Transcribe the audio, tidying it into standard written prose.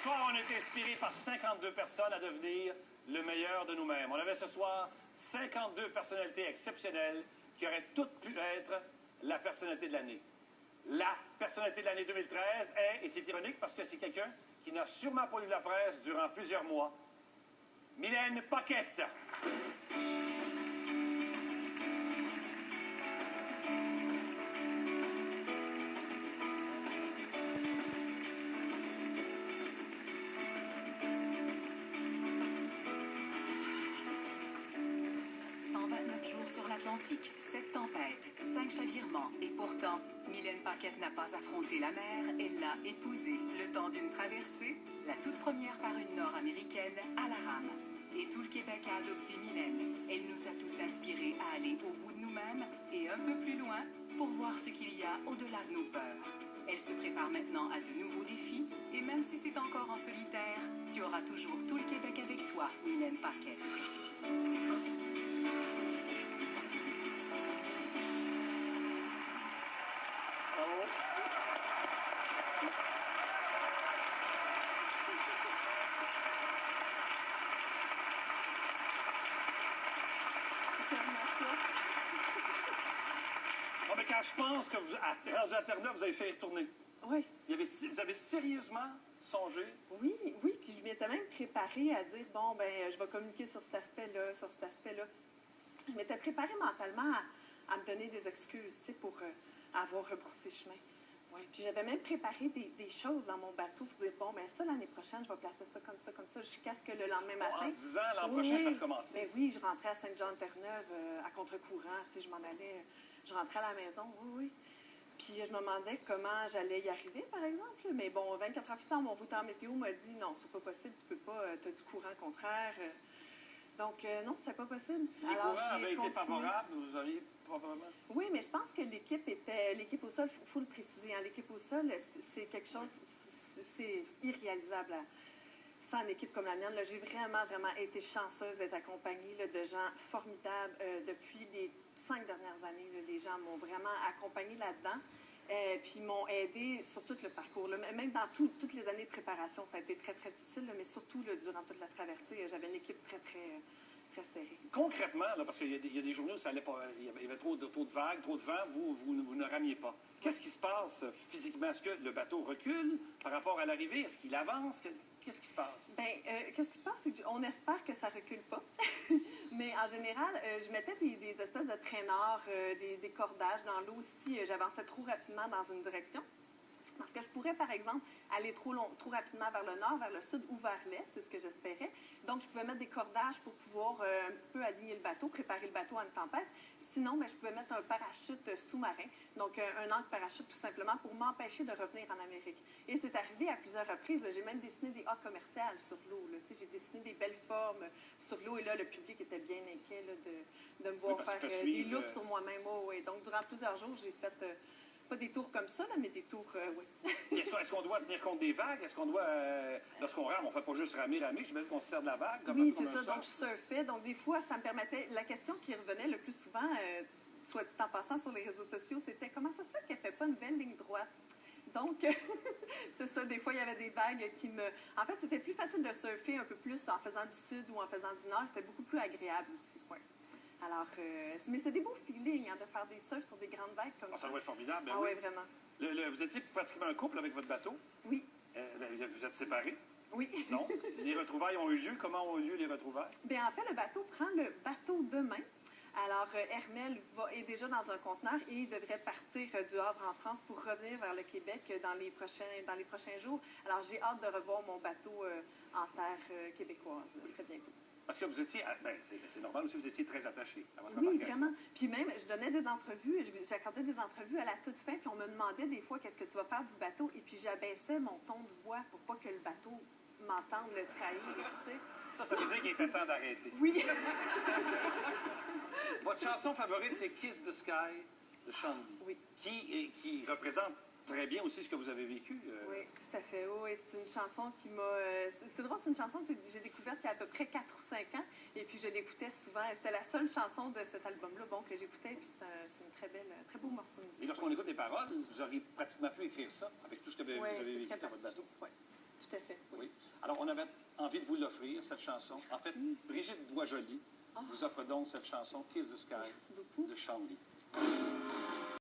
soir, on a été inspiré par 52 personnes à devenir le meilleur de nous-mêmes. On avait ce soir 52 personnalités exceptionnelles qui auraient toutes pu être la personnalité de l'année. La personnalité de l'année 2013 est, et c'est ironique parce que c'est quelqu'un qui n'a sûrement pas lu la presse durant plusieurs mois, Mylène Paquette. Sur l'Atlantique, 7 tempêtes, 5 chavirements, et pourtant, Mylène Paquette n'a pas affronté la mer, elle l'a épousée le temps d'une traversée, la toute première par une Nord-américaine à la rame. Et tout le Québec a adopté Mylène. Elle nous a tous inspirés à aller au bout de nous-mêmes et un peu plus loin pour voir ce qu'il y a au-delà de nos peurs. Elle se prépare maintenant à de nouveaux défis, et même si c'est encore en solitaire, tu auras toujours tout le Québec avec toi, Mylène Paquette. Bon, mais quand je pense que vous, rendu à Terre-Neuve, vous avez fait retourner. Oui. Vous avez sérieusement songé? Oui, puis je m'étais même préparée à dire, bon, ben, je vais communiquer sur cet aspect-là, sur cet aspect-là. Je m'étais préparée mentalement à me donner des excuses, tu sais, pour avoir rebroussé chemin. Oui, puis j'avais même préparé des choses dans mon bateau pour dire, bon, ben ça, l'année prochaine, je vais placer ça, jusqu'à ce que le lendemain matin... En se disant, l'an prochain, je vais recommencer. Ben oui, je rentrais à Saint-Jean-Terre-Neuve à contre-courant, tu sais, je m'en allais, je rentrais à la maison, oui. Puis je me demandais comment j'allais y arriver, par exemple. Mais bon, 24 heures plus tard, mon routeur météo m'a dit, non, c'est pas possible, tu peux pas, tu as du courant contraire. Donc, non, c'est pas possible. Si les courants avaient été favorables, vous auriez probablement... Oui, mais je pense que l'équipe au sol, il faut le préciser, hein, l'équipe au sol, c'est quelque chose, c'est irréalisable sans une équipe comme la mienne. J'ai vraiment été chanceuse d'être accompagnée là, de gens formidables depuis les 5 dernières années. Là, les gens m'ont vraiment accompagnée là-dedans. Puis m'ont aidé sur tout le parcours. Là. Même dans toutes les années de préparation, ça a été très difficile, là, mais surtout là, durant toute la traversée, j'avais une équipe très serrée. Concrètement, là, parce qu'il y a des journées où ça allait pas, il y avait trop de vagues, trop de vent, vous ne ramiez pas. Qu'est-ce qui se passe physiquement? Est-ce que le bateau recule par rapport à l'arrivée? Est-ce qu'il avance? Qu'est-ce qui se passe? Bien, qu'est-ce qui se passe? C'est qu'on espère que ça recule pas. Mais en général, je mettais des espèces de traîneurs, des cordages dans l'eau si j'avançais trop rapidement dans une direction. Parce que je pourrais, par exemple, aller trop rapidement vers le nord, vers le sud ou vers l'est, c'est ce que j'espérais. Donc, je pouvais mettre des cordages pour pouvoir un petit peu aligner le bateau, préparer le bateau à une tempête. Sinon, bien, je pouvais mettre un parachute sous-marin, donc un ancre parachute tout simplement pour m'empêcher de revenir en Amérique. Et c'est arrivé à plusieurs reprises. J'ai même dessiné des A commerciales sur l'eau. J'ai dessiné des belles formes sur l'eau et là, le public était bien inquiet là, de me voir faire des looks sur moi-même. Oh, ouais. Donc, durant plusieurs jours, j'ai fait... pas des tours comme ça, là, mais des tours, oui. Est-ce qu'on doit tenir compte des vagues? Est-ce qu'on doit, lorsqu'on rame, on ne fait pas juste ramer? J'imagine qu'on se sert de la vague? Oui, c'est ça. Donc, je surfais. Donc, des fois, ça me permettait... La question qui revenait le plus souvent, soit dit en passant sur les réseaux sociaux, c'était comment ça se fait qu'elle ne fait pas une belle ligne droite? Donc, c'est ça. Des fois, il y avait des vagues qui me... En fait, c'était plus facile de surfer un peu plus en faisant du sud ou en faisant du nord. C'était beaucoup plus agréable aussi, oui. Alors, mais c'est des beaux feelings hein, de faire des surfs sur des grandes vagues comme ça. Ça va être formidable. Ah oui, vraiment. Vous étiez pratiquement un couple avec votre bateau? Oui. Vous êtes séparés? Oui. Non? Les retrouvailles ont eu lieu. Comment ont eu lieu les retrouvailles? Bien, en fait, le bateau prend le bateau demain. Alors, Hermel est déjà dans un conteneur et il devrait partir du Havre en France pour revenir vers le Québec dans les prochains jours. Alors, j'ai hâte de revoir mon bateau en terre québécoise très bientôt. Parce que vous étiez, c'est normal aussi, vous étiez très attaché à votre Oui, vraiment. Puis même, je donnais des entrevues, j'accordais des entrevues à la toute fin, puis on me demandait des fois qu'est-ce que tu vas faire du bateau, et puis j'abaissais mon ton de voix pour pas que le bateau m'entende le trahir, tu sais. Ça veut dire qu'il était temps d'arrêter. Oui. Votre chanson favorite, c'est Kiss the Sky de Shandy. Oui. Qui représente très bien aussi ce que vous avez vécu. Oui, tout à fait. Oui, c'est une chanson qui m'a... C'est drôle, c'est une chanson que j'ai découverte il y a à peu près 4 ou 5 ans. Et puis, je l'écoutais souvent. C'était la seule chanson de cet album-là que j'écoutais. Et puis, c'est une très beau morceau de musique. Et lorsqu'on écoute les paroles, vous auriez pratiquement pu écrire ça avec tout ce que vous avez vécu dans votre bateau. Oui, tout à fait. Oui. on avait envie de vous l'offrir, cette chanson. En fait, Brigitte Boisjoli vous offre donc cette chanson Kiss the Sky Merci beaucoup. de Sean Lee.